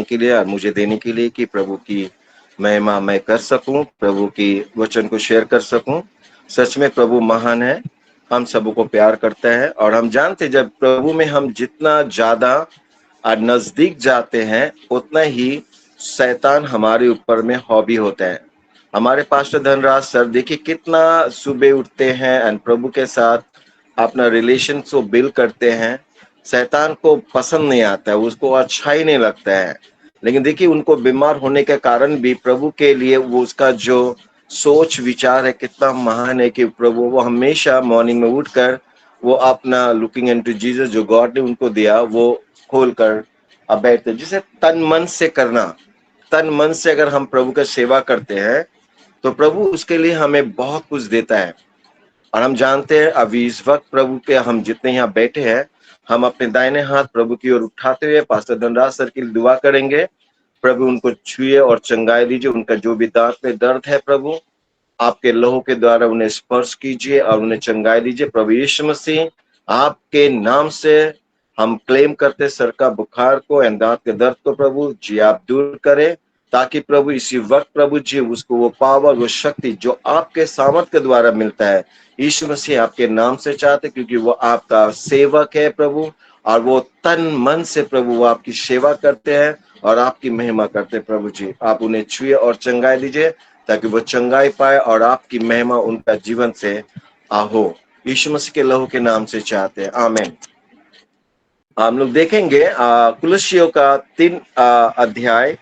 के लिए और मुझे देने के लिए कि प्रभु की महिमा मैं कर सकूं, प्रभु की वचन को शेयर कर सकूं। सच में प्रभु महान है, हम सबों को प्यार करता है और हम जानते जब प्रभु में हम जितना ज्यादा नजदीक जाते हैं उतना ही शैतान हमारे ऊपर में हावी होता है। हमारे पास्टर धनराज सर देखिए कितना सुबह उठते हैं एंड प्रभु के साथ अपना रिलेशन को बिल्ड करते हैं। शैतान को पसंद नहीं आता है, उसको अच्छा ही नहीं लगता है। लेकिन देखिए उनको बीमार होने के कारण भी प्रभु के लिए वो उसका जो सोच विचार है कितना महान है कि प्रभु वो हमेशा मॉर्निंग में उठकर वो अपना लुकिंग इनटू जीसस जो गॉड ने उनको दिया वो खोल कर अब बैठते, जिसे तन मन से करना। तन मन से अगर हम प्रभु का सेवा करते हैं तो प्रभु उसके लिए हमें बहुत कुछ देता है। और हम जानते हैं अभी इस वक्त प्रभु के हम जितने यहाँ बैठे हैं, हम अपने दाहिने हाथ प्रभु की ओर उठाते हुए पास्टर धनराज सर के लिए दुआ करेंगे। प्रभु उनको छुए और चंगाई दीजिए, उनका जो भी दांत में दर्द है प्रभु आपके लहू के द्वारा उन्हें स्पर्श कीजिए और उन्हें चंगाई दीजिए। प्रभु यीशु मसीह आपके नाम से हम क्लेम करते सर का बुखार को एंड दांत के दर्द को प्रभु जी आप दूर करें, ताकि प्रभु इसी वक्त प्रभु जी उसको वो पावर वो शक्ति जो आपके सामर्थ के द्वारा मिलता है यीशु मसीह आपके नाम से चाहते, क्योंकि वो आपका सेवक है प्रभु और वो तन मन से प्रभु वो आपकी सेवा करते हैं और आपकी महिमा करते हैं। प्रभु जी आप उन्हें छुए और चंगाई दीजिए ताकि वो चंगाई पाए और आपकी महिमा उनका जीवन से हो। यीशु मसीह के लहू के नाम से चाहते हैं, आमीन। हम लोग देखेंगे कुलुस्सियों का 3 अध्याय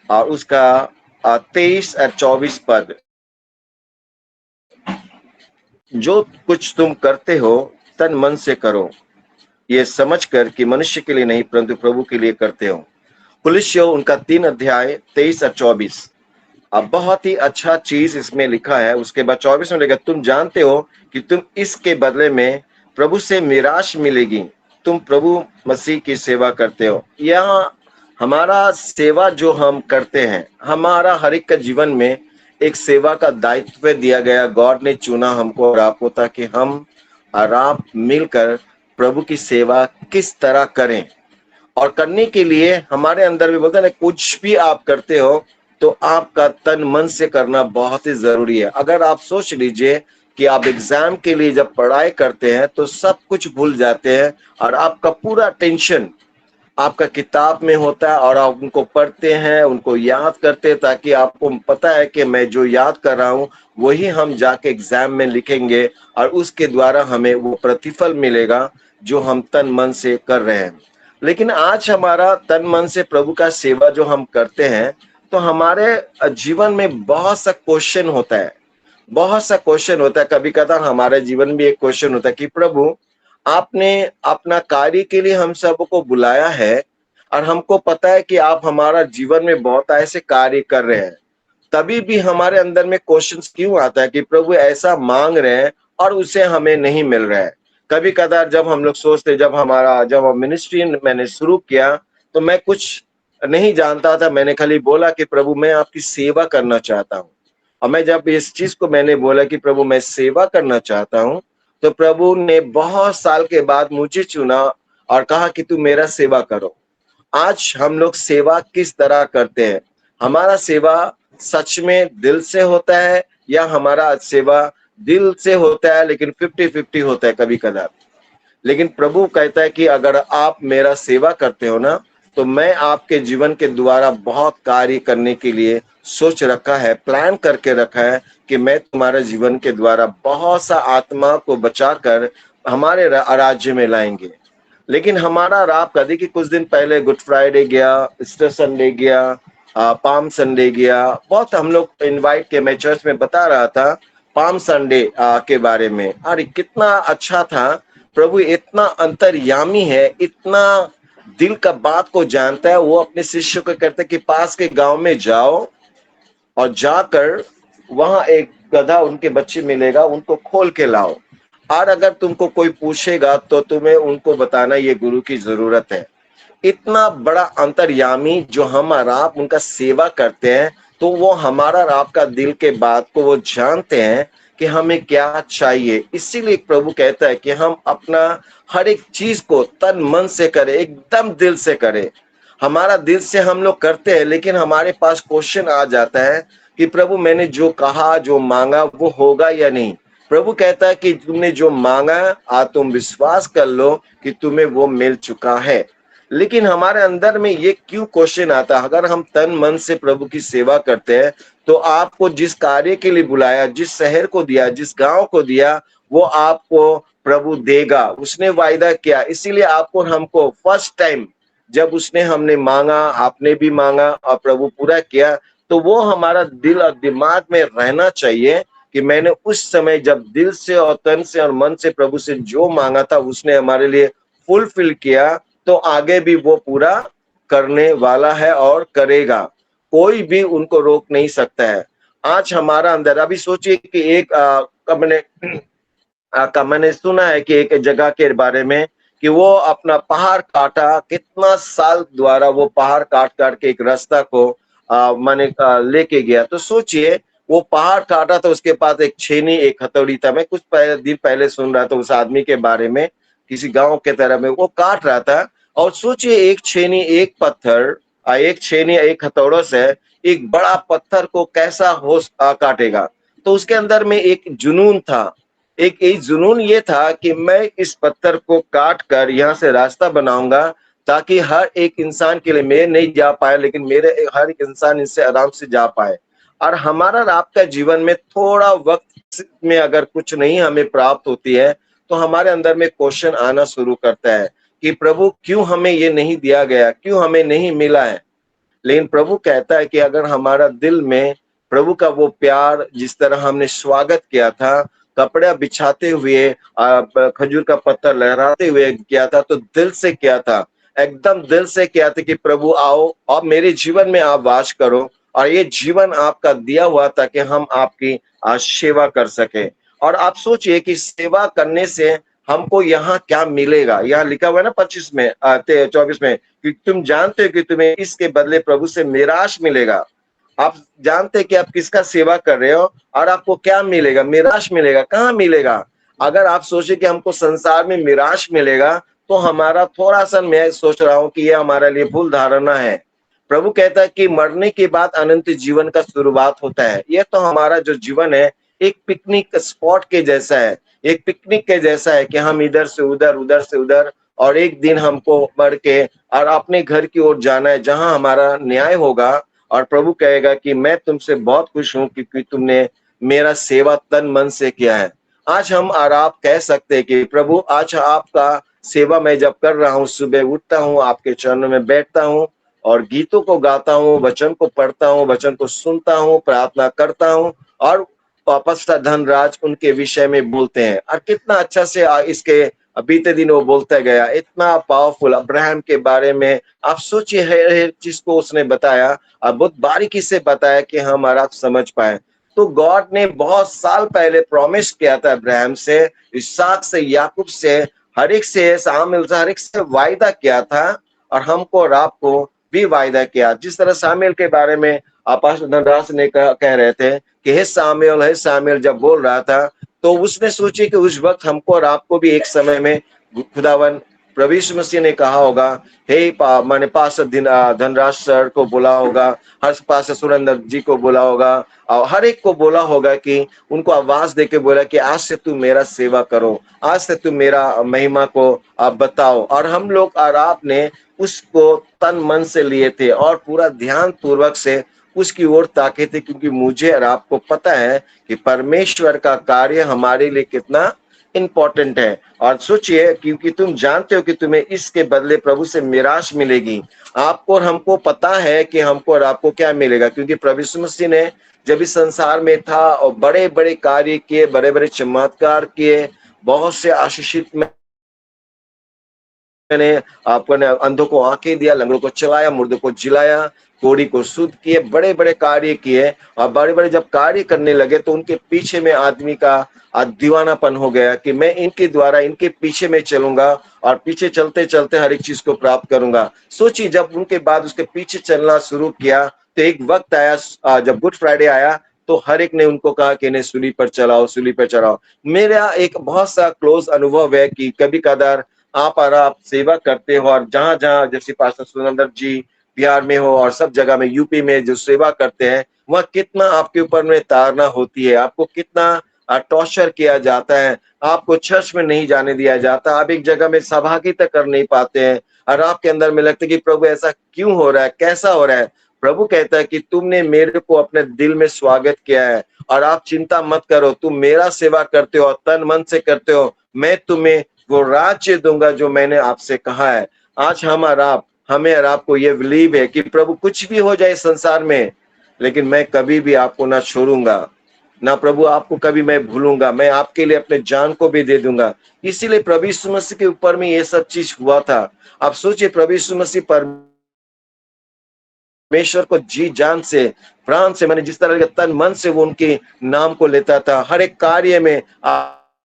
और उसका 23 और 24 पद। जो कुछ तुम करते हो तन मन से करो, ये समझकर कि मनुष्य के लिए नहीं परंतु प्रभु के लिए करते हो। कुलुस्सियों उनका 3 अध्याय 23 और 24। अब बहुत ही अच्छा चीज इसमें लिखा है। उसके बाद 24 में लिखा तुम जानते हो कि तुम इसके बदले में प्रभु से मिराश मिलेगी, तुम प्रभु मसीह की सेवा करते हो। यहाँ हमारा सेवा जो हम करते हैं, हमारा हर एक का जीवन में एक सेवा का दायित्व दिया गया। गॉड ने चुना हमको और आपको ताकि हम और आप मिलकर प्रभु की सेवा किस तरह करें। और करने के लिए हमारे अंदर भी बोलते हैं कुछ भी आप करते हो तो आपका तन मन से करना बहुत ही जरूरी है। अगर आप सोच लीजिए कि आप एग्जाम के लिए जब पढ़ाई करते हैं तो सब कुछ भूल जाते हैं और आपका पूरा टेंशन आपका किताब में होता है और आप उनको पढ़ते हैं, उनको याद करते हैं, ताकि आपको पता है कि मैं जो याद कर रहा हूँ वही हम जाके एग्जाम में लिखेंगे और उसके द्वारा हमें वो प्रतिफल मिलेगा जो हम तन मन से कर रहे हैं। लेकिन आज हमारा तन मन से प्रभु का सेवा जो हम करते हैं तो हमारे जीवन में बहुत सा क्वेश्चन होता है, बहुत सा क्वेश्चन होता है। कभी कभार हमारे जीवन में एक क्वेश्चन होता है कि प्रभु आपने अपना कार्य के लिए हम सबको बुलाया है और हमको पता है कि आप हमारा जीवन में बहुत ऐसे कार्य कर रहे हैं, तभी भी हमारे अंदर में क्वेश्चंस क्यों आता है कि प्रभु ऐसा मांग रहे हैं और उसे हमें नहीं मिल रहा है। कभी कभार जब हम लोग सोचते, जब मिनिस्ट्री मैंने शुरू किया तो मैं कुछ नहीं जानता था। मैंने खाली बोला कि प्रभु मैं आपकी सेवा करना चाहता हूँ। और मैं जब इस चीज को मैंने बोला कि प्रभु मैं सेवा करना चाहता हूँ तो प्रभु ने बहुत साल के बाद मुझे चुना और कहा कि तू मेरा सेवा करो। आज हम लोग सेवा किस तरह करते हैं? हमारा सेवा सच में दिल से होता है या हमारा सेवा दिल से होता है लेकिन 50-50 होता है कभी कभार। लेकिन प्रभु कहता है कि अगर आप मेरा सेवा करते हो ना तो मैं आपके जीवन के द्वारा बहुत कार्य करने के लिए सोच रखा है, प्लान करके रखा है कि मैं तुम्हारे जीवन के द्वारा बहुत सा आत्मा को बचाकर हमारे राज्य में लाएंगे। लेकिन हमारा रात का देखिए कुछ दिन पहले गुड फ्राइडे गया, ईस्टर संडे गया, पाम संडे गया। बहुत हम लोग इनवाइट के, मैं चर्च में बता रहा था पाम संडे के बारे में। अरे कितना अच्छा था। प्रभु इतना अंतर्यामी है, इतना दिल का बात को जानता है। वो अपने शिष्य को कहते कि पास के गांव में जाओ और जाकर वहां एक गधा उनके बच्चे मिलेगा, उनको खोल के लाओ और अगर तुमको कोई पूछेगा तो तुम्हें उनको बताना ये गुरु की जरूरत है। इतना बड़ा अंतर्यामी जो हमारा आप उनका सेवा करते हैं तो वो हमारा आपका दिल के बात को वो जानते हैं कि हमें क्या चाहिए। इसीलिए प्रभु कहता है कि हम अपना हर एक चीज को तन मन से करें, एकदम दिल से करें। हमारा दिल से हम लोग करते हैं, लेकिन हमारे पास क्वेश्चन आ जाता है कि प्रभु मैंने जो कहा, जो मांगा वो होगा या नहीं। प्रभु कहता है कि तुमने जो मांगा तुम विश्वास कर लो कि तुम्हें वो मिल चुका है। लेकिन हमारे अंदर में ये क्यों क्वेश्चन आता है? अगर हम तन मन से प्रभु की सेवा करते हैं तो आपको जिस कार्य के लिए बुलाया, जिस शहर को दिया, जिस गांव को दिया, वो आपको प्रभु देगा। उसने वायदा किया। इसीलिए आपको और हमको फर्स्ट टाइम जब उसने हमने मांगा, आपने भी मांगा और प्रभु पूरा किया, तो वो हमारा दिल और दिमाग में रहना चाहिए कि मैंने उस समय जब दिल से और तन से और मन से प्रभु से जो मांगा था उसने हमारे लिए फुलफिल किया, तो आगे भी वो पूरा करने वाला है और करेगा। कोई भी उनको रोक नहीं सकता है। आज हमारा अंदर, अभी सोचिए कि एक मैंने सुना है कि एक जगह के बारे में कि वो अपना पहाड़ काटा, कितना साल द्वारा वो पहाड़ काट काट के एक रास्ता को मैंने लेके गया। तो सोचिए वो पहाड़ काटा तो उसके पास एक छेनी, एक हथौड़ी था। मैं कुछ दिन पहले सुन रहा था उस आदमी के बारे में, किसी गांव के तरह में वो काट रहा था। और सोचिए एक छेनी, एक पत्थर, एक छेनी, एक हथौड़ों से एक बड़ा पत्थर को कैसा काटेगा। तो उसके अंदर में एक जुनून था। एक जुनून ये था कि मैं इस पत्थर को काट कर यहाँ से रास्ता बनाऊंगा ताकि हर एक इंसान के लिए, मैं नहीं जा पाए लेकिन मेरे हर एक इंसान इससे आराम से जा पाए। और हमारा और आपका जीवन में थोड़ा वक्त में अगर कुछ नहीं हमें प्राप्त होती है तो हमारे अंदर में क्वेश्चन आना शुरू करता है कि प्रभु क्यों हमें ये नहीं दिया गया, क्यों हमें नहीं मिला है। लेकिन प्रभु कहता है कि अगर हमारा दिल में प्रभु का वो प्यार, जिस तरह हमने स्वागत किया था, कपड़ा बिछाते हुए, खजूर का पत्थर लहराते हुए किया था, तो दिल से किया था, एकदम दिल से किया था कि प्रभु आओ और मेरे जीवन में आप वास करो, और ये जीवन आपका दिया हुआ ताकि हम आपकी सेवा कर सके। और आप सोचिए कि सेवा करने से हमको यहाँ क्या मिलेगा। यहाँ लिखा हुआ है ना 25 में 24 में कि तुम जानते हो कि तुम्हें इसके बदले प्रभु से मिराश मिलेगा। आप जानते हैं कि आप किसका सेवा कर रहे हो और आपको क्या मिलेगा। मिराश मिलेगा। कहाँ मिलेगा? अगर आप सोचे कि हमको संसार में मिराश मिलेगा तो हमारा थोड़ा सा, मैं सोच रहा हूँ कि ये हमारे लिए भूल धारणा है। प्रभु कहता है कि मरने के बाद अनंत जीवन का शुरुआत होता है। ये तो हमारा जो जीवन है एक पिकनिक स्पॉट के जैसा है, एक पिकनिक के जैसा है कि हम इधर से उधर, उधर से उधर, और एक दिन हमको मर के और अपने घर की ओर जाना है जहां हमारा न्याय होगा। और प्रभु कहेगा कि मैं तुमसे बहुत खुश हूं क्योंकि तुमने मेरा सेवा तन मन से किया है। आज हम और आप कह सकते हैं कि प्रभु आज आपका सेवा मैं जब कर रहा हूँ, सुबह उठता हूँ, आपके चरणों में बैठता हूँ और गीतों को गाता हूँ, वचन को पढ़ता हूँ, वचन को सुनता हूँ, प्रार्थना करता हूँ, और वापस धनराज उनके विषय में बोलते हैं। और कितना अच्छा से इसके बीते दिन वो बोलता गया, इतना पावरफुल अब्राहम के बारे में। आप सोचिए हर चीज को उसने बताया और बहुत बारीकी से बताया कि हम और आप समझ पाए। तो गॉड ने बहुत साल पहले प्रॉमिस किया था अब्राहम से, इसहाक से, याकूब से, हर एक से, सामुएल से, हर एक से वायदा किया था। और हमको और आपको भी वायदा किया। जिस तरह सामुएल के बारे में पास्टर धनराज ने कह रहे थे कि हे सामुएल जब बोल रहा था, तो उसने सोची कि उस वक्त हमको और आपको भी एक समय में खुदावन प्रभु यीशु मसीह ने कहा होगा, हे मैंने पास्टर धनराज सर को बोला होगा, हर पास्टर सुरेंद्र जी को बोला होगा, और हर एक को बोला होगा कि उनको आवाज देके बोला कि आज से तू मेरा सेवा करो, आज से तू मेरा महिमा को बताओ। और हम लोग और आपने उसको तन मन से लिए थे और पूरा ध्यान पूर्वक से उसकी ओर ताके थे, क्योंकि मुझे और आपको पता है कि परमेश्वर का कार्य हमारे लिए कितना इंपॉर्टेंट है। और सोचिए, क्योंकि तुम जानते हो कि तुम्हें इसके बदले प्रभु से मिराश मिलेगी। आपको और हमको पता है कि हमको और आपको क्या मिलेगा, क्योंकि प्रभु यीशु मसीह ने जब इस संसार में था और बड़े बड़े कार्य किए, बड़े बड़े चमत्कार किए, बहुत से आशीषित मैंने अपने अंधों को आंखें दिया, लंगड़ों को चलाया, मुर्दों को जिलाया, कोढ़ी को शुद्ध किए, बड़े बड़े कार्य किए। और बड़े बड़े जब कार्य करने लगे तो उनके पीछे में आदमी का दीवानापन हो गया कि मैं इनके द्वारा, इनके पीछे में चलूंगा और पीछे चलते चलते हर एक चीज को प्राप्त करूंगा। सोचिए, जब उनके बाद उसके पीछे चलना शुरू किया तो एक वक्त आया, जब गुड फ्राइडे आया तो हर एक ने उनको कहा कि इन्हें सूली पर चलाओ, सूली पर चलाओ। मेरा एक बहुत सा क्लोज अनुभव है कि कभी कदार आप और आप सेवा करते हो और जहां जहां, जैसे पास्टर सुरेंद्र जी बिहार में हो और सब जगह में, यूपी में जो सेवा करते हैं, वहाँ कितना आपके ऊपर में ताड़ना होती है, आपको कितना टॉर्चर किया जाता है, आपको चर्च में नहीं जाने दिया जाता, आप एक जगह में सहभागिता कर नहीं पाते हैं और आपके अंदर में लगता है कि प्रभु ऐसा क्यों हो रहा है, कैसा हो रहा है। प्रभु कहता है कि तुमने मेरे को अपने दिल में स्वागत किया है और आप चिंता मत करो, तुम मेरा सेवा करते हो, तन मन से करते हो, मैं तुम्हें वो राज्य दूंगा जो मैंने आपसे कहा है। आज हमें और आपको ये बिलीव है कि प्रभु कुछ भी हो जाए संसार में, लेकिन मैं कभी भी आपको ना छोड़ूंगा, ना प्रभु आपको कभी मैं भूलूंगा, मैं आपके लिए अपने जान को भी दे दूंगा। इसीलिए प्रभु यीशु मसीह के ऊपर में ये सब चीज हुआ था। आप सोचिए, प्रभु यीशु मसीह परमेश्वर को जी जान से, प्राण से, मैंने जिस तरह के तन मन से वो उनके नाम को लेता था, हर एक कार्य में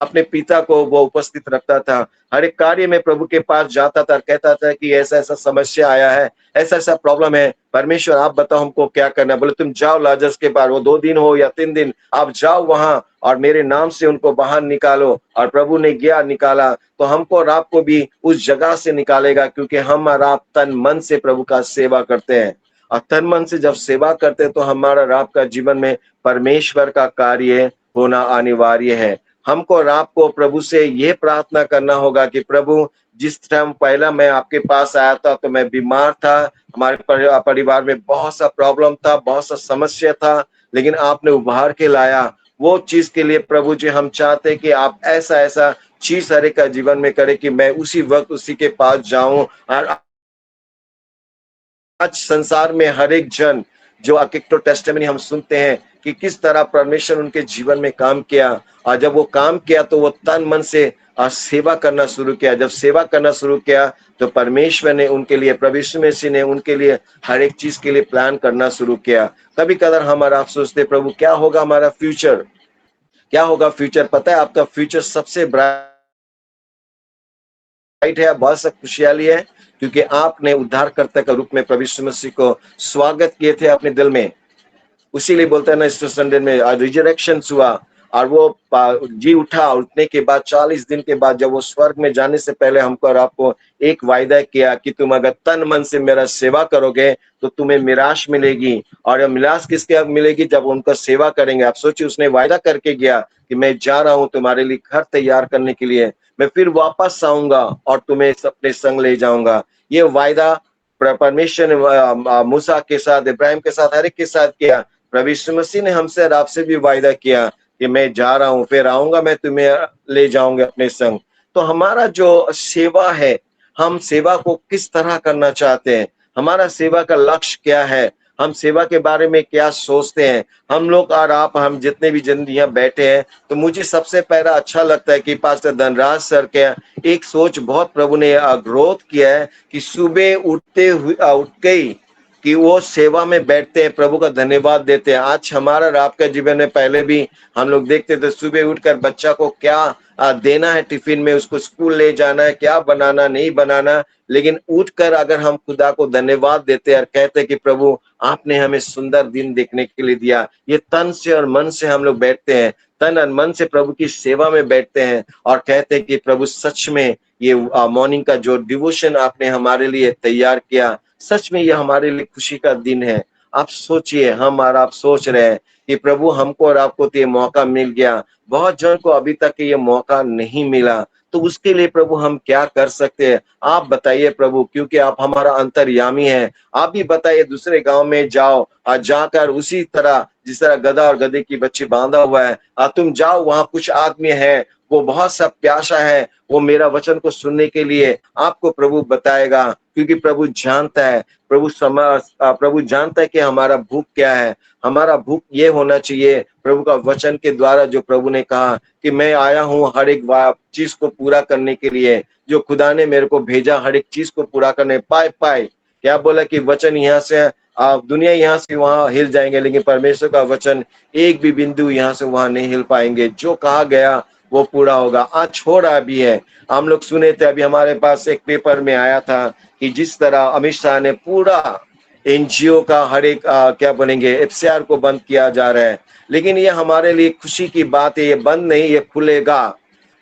अपने पिता को वो उपस्थित रखता था, हर एक कार्य में प्रभु के पास जाता था, कहता था कि ऐसा ऐसा समस्या आया है, ऐसा ऐसा प्रॉब्लम है, परमेश्वर आप बताओ हमको क्या करना है। बोले तुम जाओ लाजरस के पास, वो 2 दिन हो या 3 दिन, आप जाओ वहां और मेरे नाम से उनको बाहर निकालो। और प्रभु ने गया, निकाला। तो हमको और आपको भी उस जगह से निकालेगा, क्योंकि हम और आप तन मन से प्रभु का सेवा करते हैं। और तन मन से जब सेवा करते हैं तो हमारा और आपका जीवन में परमेश्वर का कार्य होना अनिवार्य है। हमको और आपको प्रभु से यह प्रार्थना करना होगा कि प्रभु, जिस टाइम पहला मैं आपके पास आया था तो मैं बीमार था, हमारे परिवार में बहुत सा प्रॉब्लम था, बहुत सा समस्या था, लेकिन आपने उभार के लाया। वो चीज के लिए प्रभु जी हम चाहते हैं कि आप ऐसा ऐसा चीज हर एक का जीवन में करें कि मैं उसी वक्त उसी के पास जाऊं। और आज संसार में हर एक जन जो अकिक्टो टेस्टिमनी हम सुनते हैं कि किस तरह परमेश्वर उनके जीवन में काम किया, और जब वो काम किया तो वो तन मन से सेवा करना शुरू किया। जब सेवा करना शुरू किया तो परमेश्वर ने उनके लिए, प्रभु यीशु मसीह ने उनके लिए हर एक चीज के लिए प्लान करना शुरू किया। कभी कभार हमारा आप सोचते प्रभु क्या होगा हमारा फ्यूचर, क्या होगा फ्यूचर। पता है आपका फ्यूचर सबसे ब्राइट है, बहुत सा खुशहाली है, क्योंकि आपने उद्धारकर्ता के रूप में प्रभु यीशु मसीह को स्वागत किए थे अपने दिल में। उसीलिए बोलते हैं ना, ईस्टर संडे में रिजरेक्शन हुआ और वो जी उठा। उठने के बाद 40 दिन के बाद जब वो स्वर्ग में जाने से पहले हमको और आपको एक वायदा किया कि तुम अगर तन मन से मेरा सेवा करोगे तो तुम्हें मिराश मिलेगी। और यह मिराश किसके मिलेगी, जब उनका सेवा करेंगे। आप सोचिए, उसने वायदा करके गया कि मैं जा रहा हूं तुम्हारे लिए घर तैयार करने के लिए, मैं फिर वापस आऊंगा और तुम्हें अपने संग ले जाऊंगा। ये वायदा परमेश्वर ने मूसा के साथ, इब्राहिम के साथ, हर एक के साथ किया। प्रभु यीशु मसीह ने हमसे और आपसे भी वायदा किया कि मैं जा रहा हूं, फिर आऊंगा, मैं तुम्हें ले जाऊंगा अपने संग। तो हमारा जो सेवा है, हम सेवा को किस तरह करना चाहते हैं, हमारा सेवा का लक्ष्य क्या है, हम सेवा के बारे में क्या सोचते हैं। हम लोग और आप, हम जितने भी जन यहाँ बैठे हैं, तो मुझे सबसे पहला अच्छा लगता है कि पास्टर धनराज सर के एक सोच बहुत प्रभु ने ग्रोथ किया है कि सुबह उठते हुए उठ गई कि वो सेवा में बैठते हैं, प्रभु का धन्यवाद देते हैं। आज हमारा और आपका जीवन में पहले भी हम लोग देखते थे सुबह उठकर बच्चा को क्या देना है टिफिन में, उसको स्कूल ले जाना है, क्या बनाना नहीं बनाना, लेकिन उठकर अगर हम खुदा को धन्यवाद देते और कहते कि प्रभु आपने हमें सुंदर दिन देखने के लिए दिया। ये तन से और मन से हम लोग बैठते हैं, तन और मन से प्रभु की सेवा में बैठते हैं और कहते हैं कि प्रभु सच में ये मॉर्निंग का जो डिवोशन आपने हमारे लिए तैयार किया, सच में ये हमारे लिए खुशी का दिन है। आप सोचिए, हम और आप सोच रहे हैं कि प्रभु हमको और आपको तो ये मौका मिल गया, बहुत जन को अभी तक ये मौका नहीं मिला, तो उसके लिए प्रभु हम क्या कर सकते हैं, आप बताइए प्रभु, क्योंकि आप हमारा अंतर्यामी है। आप भी बताइए, दूसरे गांव में जाओ और जाकर उसी तरह जिस तरह गधा और गधे की बच्ची बांधा हुआ है, तुम जाओ, वहां कुछ आदमी है, वो बहुत सा प्यासा है, वो मेरा वचन को सुनने के लिए आपको प्रभु बताएगा, क्योंकि प्रभु जानता है, प्रभु जानता है कि हमारा भूख क्या है। हमारा भूख ये होना चाहिए प्रभु का वचन के द्वारा, जो प्रभु ने कहा कि मैं आया हूँ हर एक चीज को पूरा करने के लिए, जो खुदा ने मेरे को भेजा हर एक चीज को पूरा करने। पाए पाए क्या बोला कि वचन यहाँ से दुनिया यहाँ से वहां हिल जाएंगे, लेकिन परमेश्वर का वचन एक भी बिंदु यहाँ से वहां नहीं हिल पाएंगे। जो कहा गया वो पूरा होगा। आज हो रहा भी है। हम लोग सुने थे, अभी हमारे पास एक पेपर में आया था कि जिस तरह अमित शाह ने पूरा एनजीओ का हर एक क्या बोलेंगे एफसीआर को बंद किया जा रहा है, लेकिन ये हमारे लिए खुशी की बात है। ये बंद नहीं, ये खुलेगा,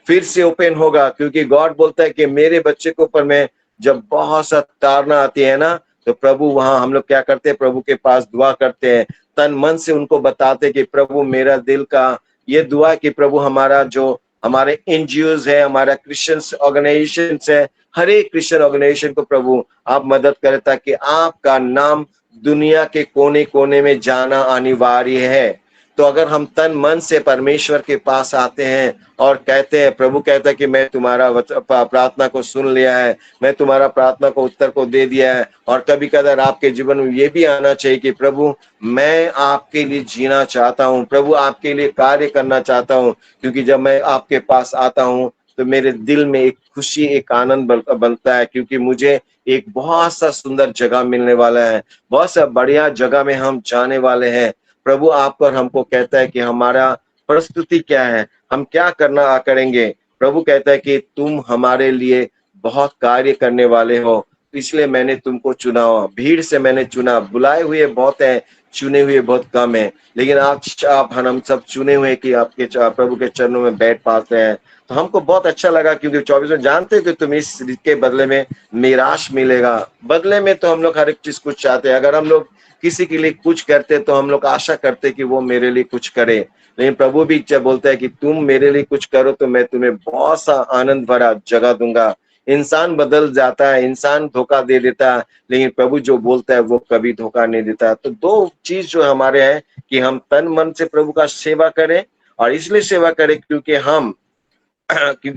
फिर से ओपन होगा, क्योंकि गॉड बोलता है कि मेरे बच्चे के ऊपर में जब बहुत सा ताड़ना आती है ना, तो प्रभु वहां हम लोग क्या करते हैं, प्रभु के पास दुआ करते हैं, तन मन से उनको बताते कि प्रभु मेरा दिल का ये दुआ कि प्रभु हमारा जो हमारे एनजीओज है, हमारा क्रिश्चियन ऑर्गेनाइजेशन है, हर एक क्रिश्चियन ऑर्गेनाइजेशन को प्रभु आप मदद करें ताकि आपका नाम दुनिया के कोने कोने में जाना अनिवार्य है। तो अगर हम तन मन से परमेश्वर के पास आते हैं और कहते हैं, प्रभु कहता है कि मैं तुम्हारा प्रार्थना को सुन लिया है, मैं तुम्हारा प्रार्थना को उत्तर को दे दिया है। और कभी कभार आपके जीवन में ये भी आना चाहिए कि प्रभु मैं आपके लिए जीना चाहता हूँ, प्रभु आपके लिए कार्य करना चाहता हूँ, क्योंकि जब मैं आपके पास आता हूँ तो मेरे दिल में एक खुशी, एक आनंद बनता है, क्योंकि मुझे एक बहुत सा सुंदर जगह मिलने वाला है, बहुत सा बढ़िया जगह में हम जाने वाले हैं। प्रभु आपको और हमको कहता है कि हमारा प्रस्तुति क्या है, हम क्या करना करेंगे। प्रभु कहता है कि तुम हमारे लिए बहुत कार्य करने वाले हो, इसलिए मैंने तुमको चुना हो। भीड़ से मैंने चुना, बुलाए हुए बहुत है, चुने हुए बहुत कम है, लेकिन आप हम सब चुने हुए कि आपके प्रभु के चरणों में बैठ पाते हैं। तो हमको बहुत अच्छा लगा, क्योंकि 24 में जानते हैं कि तुम इस के बदले में निराश मिलेगा। बदले में तो हम लोग हर एक चीज कुछ चाहते हैं। अगर हम लोग किसी के लिए कुछ करते तो हम लोग आशा करते कि वो मेरे लिए कुछ करे, लेकिन प्रभु भी जब बोलता है कि तुम मेरे लिए कुछ करो तो मैं तुम्हें बहुत सा आनंद भरा जगह दूंगा। इंसान बदल जाता है, इंसान धोखा दे देता है, लेकिन प्रभु जो बोलता है वो कभी धोखा नहीं देता। तो दो चीज जो हमारे हैं कि हम तन मन से प्रभु का सेवा करें, और इसलिए सेवा करें क्योंकि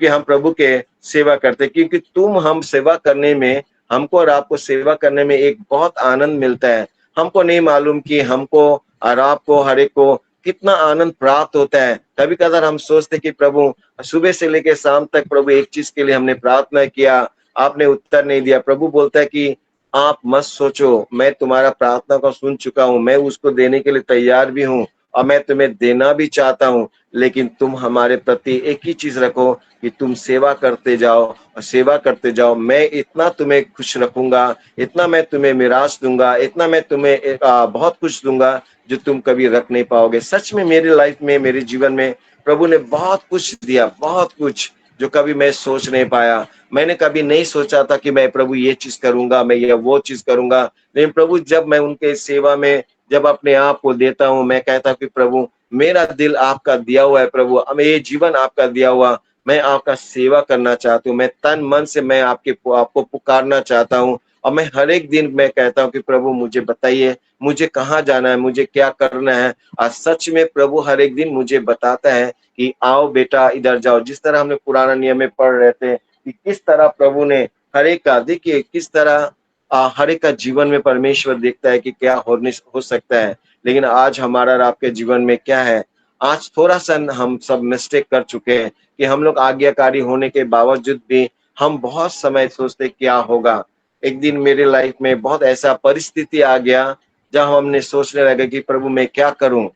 हम प्रभु के सेवा करते, क्योंकि तुम हम सेवा करने में, हमको और आपको सेवा करने में एक बहुत आनंद मिलता है। हमको नहीं मालूम कि हमको और आपको हर एक को कितना आनंद प्राप्त होता है। कभी कभार हम सोचते कि प्रभु सुबह से लेकर शाम तक प्रभु एक चीज के लिए हमने प्रार्थना किया, आपने उत्तर नहीं दिया। प्रभु बोलता है कि आप मत सोचो, मैं तुम्हारा प्रार्थना को सुन चुका हूँ, मैं उसको देने के लिए तैयार भी हूँ और मैं तुम्हें देना भी चाहता हूँ, लेकिन तुम हमारे प्रति एक ही चीज रखो कि तुम सेवा करते जाओ और सेवा करते जाओ। मैं इतना तुम्हें खुश रखूंगा, इतना मैं तुम्हें मिराज दूंगा, इतना मैं तुम्हें बहुत कुछ दूंगा जो तुम कभी रख नहीं पाओगे। सच में मेरी लाइफ में, मेरे जीवन में प्रभु ने बहुत कुछ दिया, बहुत कुछ जो कभी मैं सोच नहीं पाया। मैंने कभी नहीं सोचा था कि मैं प्रभु ये चीज करूंगा, मैं ये वो चीज करूंगा, लेकिन प्रभु जब मैं उनके सेवा में जब अपने आप को देता हूँ, मैं कहता हूँ कि प्रभु मेरा दिल आपका दिया हुआ है, प्रभु हमें ये जीवन आपका दिया हुआ, मैं आपका सेवा करना चाहता हूँ, मैं तन मन से मैं आपको पुकारना चाहता हूँ। और मैं हर एक दिन मैं कहता हूँ कि प्रभु मुझे बताइए, मुझे कहाँ जाना है, मुझे क्या करना है। और सच में प्रभु हर एक दिन मुझे बताता है कि आओ बेटा इधर जाओ। जिस तरह हमने पुराना नियम में पढ़ रहे थे कि किस तरह प्रभु ने हर एक का, देखिए किस तरह हर एक का जीवन में परमेश्वर देखता है कि क्या हो सकता है। लेकिन आज हमारा और आपके जीवन में क्या है, आज थोड़ा सा हम सब मिस्टेक कर चुके हैं कि हम लोग आज्ञाकारी होने के बावजूद भी हम बहुत समय सोचते क्या होगा। एक दिन मेरे लाइफ में बहुत ऐसा परिस्थिति आ गया जहां हमने सोचने लगे कि प्रभु मैं क्या करूं।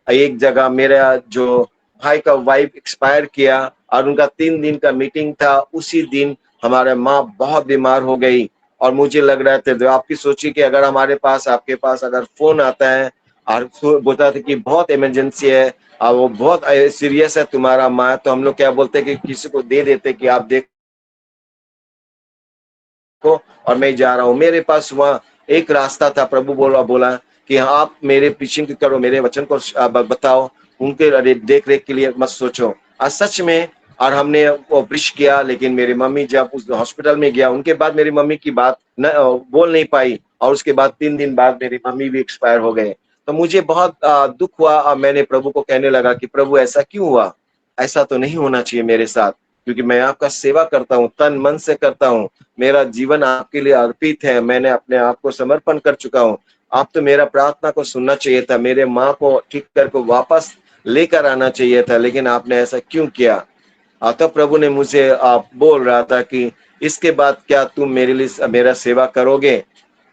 एक जगह मेरा जो भाई का वाइफ एक्सपायर किया और उनका 3 दिन का मीटिंग था, उसी दिन हमारे माँ बहुत बीमार हो गई। और मुझे लग रहा था, तो आपकी सोचिए कि अगर हमारे पास, आपके पास अगर फोन आता है और बोलता था कि बहुत इमरजेंसी है और वो बहुत सीरियस है तुम्हारा माँ, तो हम लोग क्या बोलते हैं कि किसी को दे देते कि आप देखो और मैं जा रहा हूँ। मेरे पास वहाँ एक रास्ता था, प्रभु बोला कि आप मेरे पीछे करो, मेरे वचन को बताओ, उनके देख रेख के लिए मत सोचो। और सच में, और हमने वो ब्रिश किया। लेकिन मेरी मम्मी जब उस हॉस्पिटल में गया, उनके बाद मेरी मम्मी की बात न बोल नहीं पाई, और उसके बाद 3 दिन बाद मेरी मम्मी भी एक्सपायर हो गए। तो मुझे बहुत दुख हुआ और मैंने प्रभु को कहने लगा कि प्रभु ऐसा क्यों हुआ, ऐसा तो नहीं होना चाहिए मेरे साथ, क्योंकि मैं आपका सेवा करता हूँ, तन मन से करता हूँ, मेरा जीवन आपके लिए अर्पित है, मैंने अपने आप को समर्पण कर चुका हूँ। आप तो मेरा प्रार्थना को सुनना चाहिए था, मेरे माँ को ठीक कर वापस लेकर आना चाहिए था, लेकिन आपने ऐसा क्यों किया। तो प्रभु ने मुझे आप बोल रहा था कि इसके बाद क्या तुम मेरे लिए मेरा सेवा करोगे।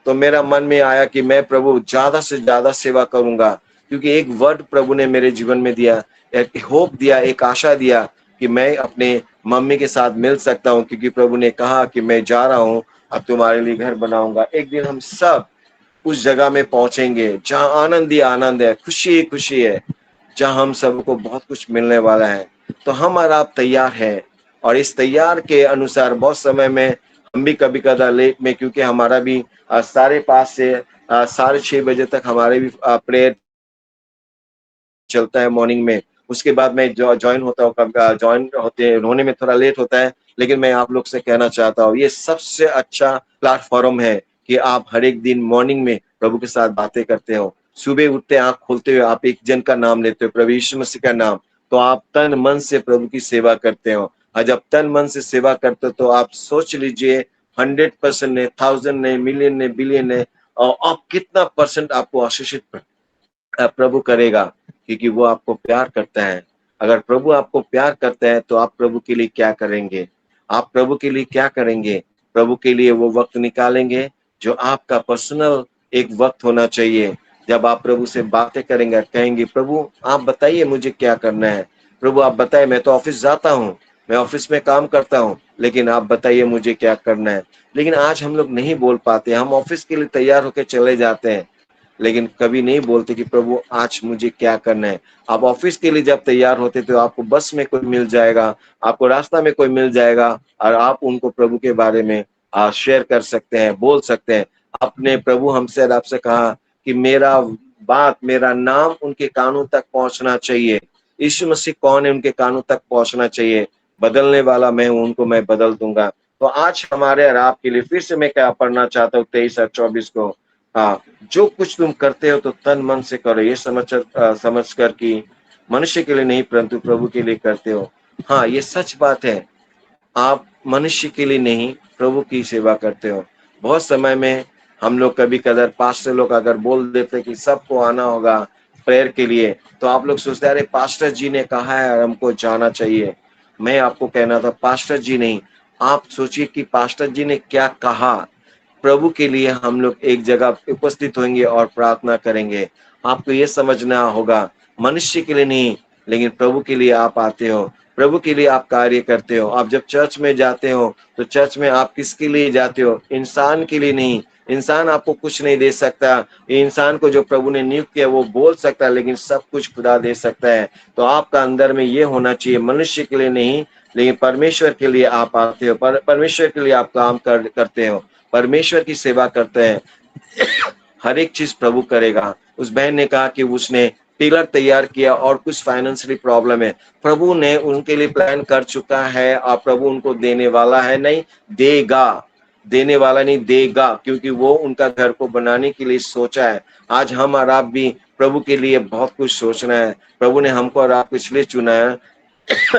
तो मेरा मन में आया कि मैं प्रभु ज्यादा से ज्यादा सेवा करूंगा, क्योंकि एक वर्ड प्रभु ने मेरे जीवन में दिया, एक होप दिया, एक आशा दिया कि मैं अपने मम्मी के साथ मिल सकता हूँ, क्योंकि प्रभु ने कहा कि मैं जा रहा हूँ, अब तुम्हारे लिए घर बनाऊंगा। एक दिन हम सब उस जगह में पहुंचेंगे जहाँ आनंद ही आनंद है, खुशी ही खुशी है, जहाँ हम सबको बहुत कुछ मिलने वाला है। तो हम और आप तैयार हैं, और इस तैयार के अनुसार बहुत समय में हम भी कभी कदा लेट में, क्योंकि हमारा भी 5:30 से 6:30 तक हमारे भी प्रेयर चलता है मॉर्निंग में। उसके बाद मैं ज्वाइन होता हूँ, ज्वाइन होने में थोड़ा लेट होता है, लेकिन मैं आप लोग से कहना चाहता हूँ ये सबसे अच्छा प्लेटफॉर्म है कि आप हर एक दिन मॉर्निंग में प्रभु के साथ बातें करते हो। सुबह उठते आँख खोलते हुए आप एक जन का नाम लेते हो, प्रभु यीशु मसीह का नाम, तो आप तन मन से प्रभु की सेवा करते हो। और जब तन मन से सेवा करते हो तो आप सोच लीजिए 100% ने, 1000 ने, मिलियन ने, बिलियन ने, और आप कितना परसेंट आपको आशीषित प्रभु करेगा, क्योंकि वो आपको प्यार करता है। अगर प्रभु आपको प्यार करता है तो आप प्रभु के लिए क्या करेंगे? आप प्रभु के लिए क्या करेंगे? प्रभु के लिए वो वक्त निकालेंगे जो आपका पर्सनल एक वक्त होना चाहिए। जब आप प्रभु से बातें करेंगे, कहेंगे प्रभु आप बताइए मुझे क्या करना है। प्रभु आप बताइए, मैं तो ऑफिस जाता हूँ, मैं ऑफिस में काम करता हूँ, लेकिन आप बताइए मुझे क्या करना है। लेकिन आज हम लोग नहीं बोल पाते, हम ऑफिस के लिए तैयार होकर चले जाते हैं, लेकिन कभी नहीं बोलते कि प्रभु आज मुझे क्या करना है। आप ऑफिस के लिए जब तैयार होते तो आपको बस में कोई मिल जाएगा, आपको रास्ता में कोई मिल जाएगा, और आप उनको प्रभु के बारे में शेयर कर सकते हैं, बोल सकते हैं। अपने प्रभु हमसे और आपसे कहा कि मेरा बात, मेरा नाम उनके कानों तक पहुंचना चाहिए। यीशु मसीह कौन है, उनके कानों तक पहुंचना चाहिए। बदलने वाला मैं हूं, उनको मैं बदल दूंगा। तो आज हमारे और आपके लिए फिर से मैं क्या पढ़ना चाहता हूँ 23 और 24 को। हाँ, जो कुछ तुम करते हो तो तन मन से करो, ये समझ कर कि मनुष्य के लिए नहीं परंतु प्रभु के लिए करते हो। हाँ, ये सच बात है, आप मनुष्य के लिए नहीं प्रभु की सेवा करते हो। बहुत समय में हम लोग कभी कदर पास्टर लोग अगर बोल देते कि सबको आना होगा प्रेयर के लिए, तो आप लोग सोचते अरे पास्टर जी ने कहा है और हमको जाना चाहिए। मैं आपको कहना था पास्टर जी नहीं, आप सोचिए कि पास्टर जी ने क्या कहा। प्रभु के लिए हम लोग एक जगह उपस्थित होंगे और प्रार्थना करेंगे। आपको ये समझना होगा, मनुष्य के लिए नहीं, लेकिन प्रभु के लिए आप आते हो, प्रभु के लिए आप कार्य करते हो। आप जब चर्च में जाते हो तो चर्च में आप किसके लिए जाते हो? इंसान के लिए नहीं। इंसान आपको कुछ नहीं दे सकता। इंसान को जो प्रभु ने नियुक्त किया वो बोल सकता है, लेकिन सब कुछ खुदा दे सकता है। तो आपका अंदर में ये होना चाहिए, मनुष्य के लिए नहीं, लेकिन परमेश्वर के लिए आप आते हो, परमेश्वर के लिए आप काम करते हो, परमेश्वर की सेवा करते हैं। हर एक चीज प्रभु करेगा। उस बहन ने कहा कि उसने पिलर तैयार किया और कुछ फाइनेंशियली प्रॉब्लम है, प्रभु ने उनके लिए प्लान कर चुका है और प्रभु उनको देने वाला है, नहीं देगा, देने वाला नहीं देगा, क्योंकि वो उनका घर को बनाने के लिए सोचा है। आज हम और आप भी प्रभु के लिए बहुत कुछ सोचना है। प्रभु ने हमको और आपको इसलिए चुना है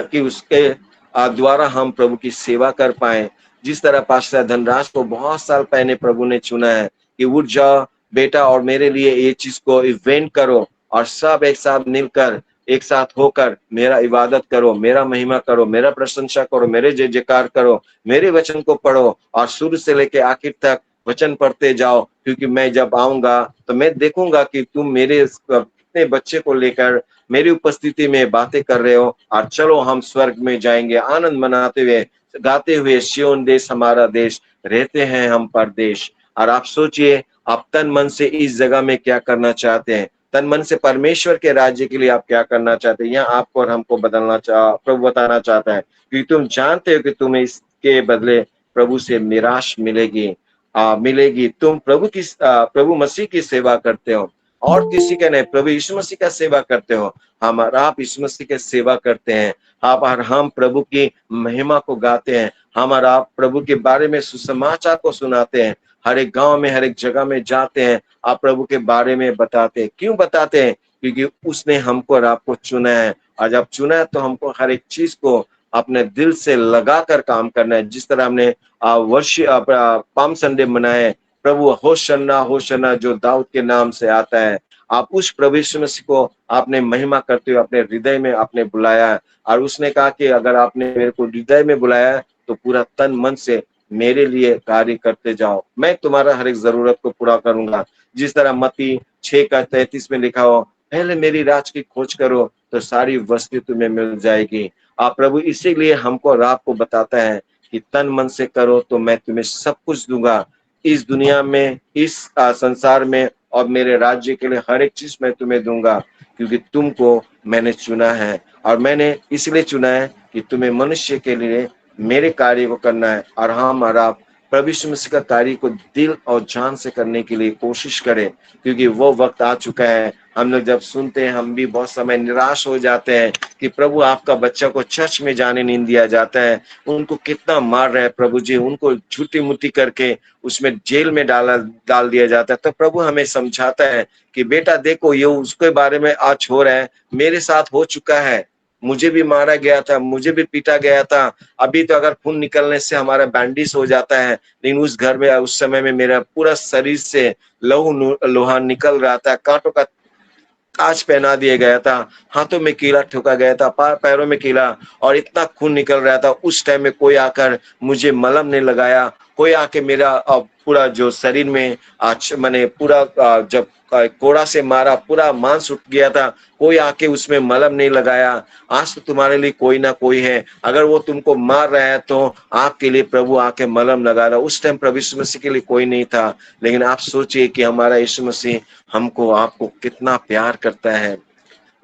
कि उसके द्वारा हम प्रभु की सेवा कर पाए। जिस तरह पास्टर धनराज को बहुत साल पहले प्रभु ने चुना है कि उठ जाओ बेटा और मेरे लिए ये चीज को इवेंट करो, और सब एक साथ मिलकर, एक साथ होकर मेरा इबादत करो, मेरा महिमा करो, मेरा प्रशंसा करो, मेरे जय जयकार करो, मेरे वचन को पढ़ो और शुरू से लेके आखिर तक वचन पढ़ते जाओ, क्योंकि मैं जब आऊंगा तो मैं देखूंगा कि तुम मेरे कितने बच्चे को लेकर मेरी उपस्थिति में बातें कर रहे हो। और चलो हम स्वर्ग में जाएंगे आनंद मनाते हुए, गाते हुए, सिय्योन देश हमारा देश, रहते हैं हम परदेश। और आप सोचिए आप तन मन से इस जगह में क्या करना चाहते हैं, तन मन से परमेश्वर के राज्य के लिए आप क्या करना चाहते हैं। यहाँ आपको और हमको बदलना प्रभु बताना चाहता है, क्योंकि तुम जानते हो कि तुम्हें इसके बदले प्रभु से निराश मिलेगी। मिलेगी। तुम प्रभु मसीह की सेवा करते हो और किसी का नहीं, प्रभु यीशु मसीह का सेवा करते हो। हम और आप यीशु मसीह की सेवा करते हैं। आप और हम प्रभु की महिमा को गाते हैं। हम और आप प्रभु के बारे में सुसमाचार को सुनाते हैं। हर एक गांव में, हर एक जगह में जाते हैं, आप प्रभु के बारे में बताते हैं। क्यों बताते हैं? क्योंकि उसने हमको और आपको चुना है, और जब चुना है तो हमको हर एक चीज को अपने दिल से लगाकर काम करना है। जिस तरह हमने पाम संडे मनाए, प्रभु होशन्ना होशन्ना जो दाऊद के नाम से आता है, आप उस प्रभु यीशु मसीह को आपने महिमा करते हुए अपने हृदय में आपने बुलाया। और उसने कहा कि अगर आपने मेरे को हृदय में बुलाया तो पूरा तन मन से मेरे लिए कार्य करते जाओ, मैं तुम्हारा हर एक जरूरत को पूरा करूंगा। जिस तरह मत्ती 6:33 में लिखा हो, पहले मेरी राज की खोज करो तो सारी वस्तु तुम्हें मिल जाएगी। आप प्रभु इसीलिए हमको और आपको बताता है कि तन मन से करो तो मैं तुम्हें सब कुछ दूंगा, इस दुनिया में, इस संसार में, और मेरे राज्य के लिए हर एक चीज मैं तुम्हें दूंगा, क्योंकि तुमको मैंने चुना है। और मैंने इसलिए चुना है कि तुम्हें मनुष्य के लिए मेरे कार्य को करना है। और हम और आप प्रभु यीशु मसीह का कार्य को दिल और जान से करने के लिए कोशिश करें, क्योंकि वो वक्त आ चुका है। हम लोग जब सुनते हैं हम भी बहुत समय निराश हो जाते हैं कि प्रभु आपका बच्चा को चर्च में जाने नहीं दिया जाता है, उनको कितना मार रहे हैं प्रभु जी, उनको झूठी मुट्ठी करके उसमें जेल में डाल दिया जाता है। तो प्रभु हमें समझाता है कि बेटा देखो, ये उसके बारे में आज हो रहा है, मेरे साथ हो चुका है, मुझे भी मारा गया था, मुझे भी पीटा गया था। अभी तो अगर खून निकलने से हमारा बैंडिश हो जाता है, लेकिन उस घर में उस समय में मेरा पूरा शरीर से लोहा निकल रहा था, कांटों का ताज पहना दिया गया था, हाथों में कीला ठोका गया था, पैरों में कीला, और इतना खून निकल रहा था। उस टाइम में कोई आकर मुझे मलहम नहीं लगाया, कोई आके मेरा पूरा जो शरीर में आज मैंने पूरा जब कोड़ा से मारा पूरा मांस उठ गया था, कोई आके उसमें मलहम नहीं लगाया। आज तो तुम्हारे लिए कोई ना कोई है, अगर वो तुमको मार रहा है तो आपके लिए प्रभु आके मलहम लगा रहा। उस टाइम प्रभु यीशु मसीह के लिए कोई नहीं था, लेकिन आप सोचिए कि हमारा यीशु मसीह हमको आपको कितना प्यार करता है।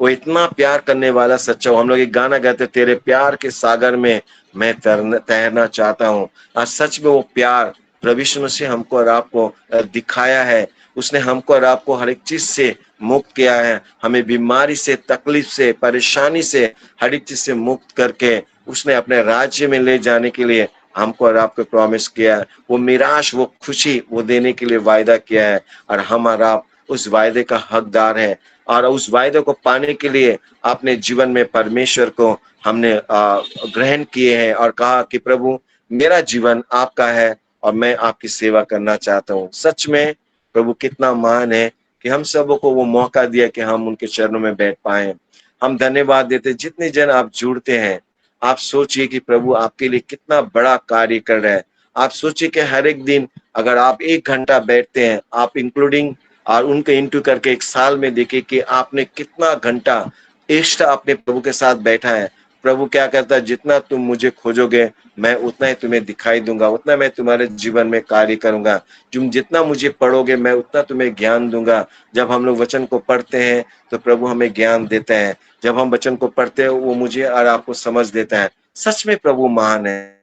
वो इतना प्यार करने वाला सच्चा हो। हम लोग एक गाना गाते, तेरे प्यार के सागर में मैं तैरना चाहता हूँ। आज सच में वो प्यार प्रभु यीशु मसीह हमको और आपको दिखाया है। उसने हमको और आपको हर एक चीज से मुक्त किया है, हमें बीमारी से, तकलीफ से, परेशानी से, हर एक चीज से मुक्त करके उसने अपने राज्य में ले जाने के लिए हमको और आपको प्रॉमिस किया है। वो मिराश, वो खुशी वो देने के लिए वायदा किया है, और हम और आप उस वायदे का हकदार है। और उस वायदे को पाने के लिए अपने जीवन में परमेश्वर को हमने ग्रहण किए हैं और कहा कि प्रभु मेरा जीवन आपका है और मैं आपकी सेवा करना चाहता हूँ। सच में प्रभु कितना महान है कि हम सबों को वो मौका दिया कि हम उनके चरणों में बैठ पाए। हम धन्यवाद देते, जितने जन आप जुड़ते हैं, आप सोचिए कि प्रभु आपके लिए कितना बड़ा कार्य कर रहा है। आप सोचिए कि हर एक दिन अगर आप 1 घंटा बैठते हैं, आप इंक्लूडिंग और उनके इंटू करके एक साल में देखिए कि आपने कितना घंटा एक्स्ट्रा अपने प्रभु के साथ बैठा है। प्रभु क्या कहता है, जितना तुम मुझे खोजोगे मैं उतना ही तुम्हें दिखाई दूंगा, उतना मैं तुम्हारे जीवन में कार्य करूंगा। तुम जितना मुझे पढ़ोगे मैं उतना तुम्हें ज्ञान दूंगा। जब हम लोग वचन को पढ़ते हैं तो प्रभु हमें ज्ञान देते हैं, जब हम वचन को पढ़ते हैं वो मुझे और आपको समझ देता है। सच में प्रभु महान है,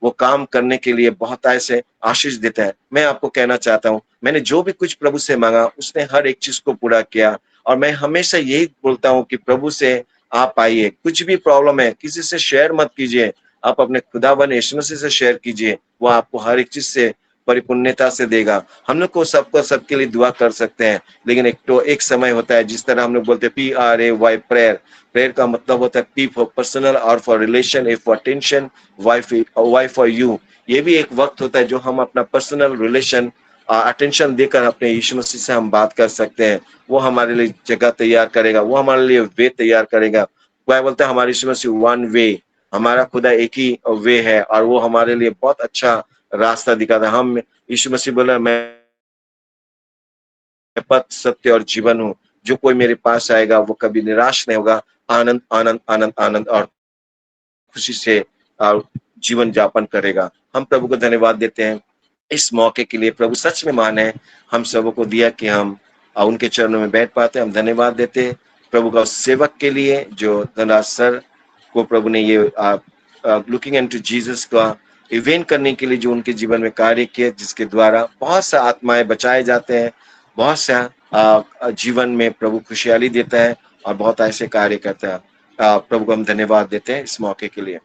वो काम करने के लिए बहुत ऐसे आशीष देता है। मैं आपको कहना चाहता हूँ, मैंने जो भी कुछ प्रभु से मांगा उसने हर एक चीज को पूरा किया। और मैं हमेशा यही बोलता हूँ कि प्रभु से आप आइए, कुछ भी प्रॉब्लम है किसी से शेयर मत कीजिए, आप अपने खुदावन यीशु मसीह से शेयर कीजिए, वो आपको हर एक चीज से परिपूर्णता से देगा। हम लोग को सबको सबके लिए दुआ कर सकते हैं, लेकिन एक समय होता है, जिस तरह हम लोग बोलते हैं PRAY प्रेयर। प्रेयर का मतलब होता है P for personal, R for relation, A for tension, Y for you. ये भी एक वक्त होता है जो हम अपना पर्सनल रिलेशन अटेंशन देकर अपने यीशु मसीह से हम बात कर सकते हैं। वो हमारे लिए जगह तैयार करेगा, वो हमारे लिए वे तैयार करेगा। वह बोलता है हमारे यीशु मसीह वन वे, हमारा खुदा एक ही वे है और वो हमारे लिए बहुत अच्छा रास्ता दिखाता है। हम यीशु मसीह बोला, मैं पथ सत्य और जीवन हूँ, जो कोई मेरे पास आएगा वो कभी निराश नहीं होगा, आनंद आनंद आनंद आनंद और खुशी से जीवन यापन करेगा। हम प्रभु को धन्यवाद देते हैं इस मौके के लिए। प्रभु सच में मान है, हम सबों को दिया कि हम उनके चरणों में बैठ पाते। हम धन्यवाद देते हैं प्रभु का उस सेवक के लिए जो धनराज सर को प्रभु ने ये लुकिंग इनटू जीसस का इवेंट करने के लिए जो उनके जीवन में कार्य किए, जिसके द्वारा बहुत सा आत्माएं बचाए जाते हैं, बहुत सा जीवन में प्रभु खुशहाली देता है और बहुत ऐसे कार्य करता है। प्रभु को हम धन्यवाद देते हैं इस मौके के लिए।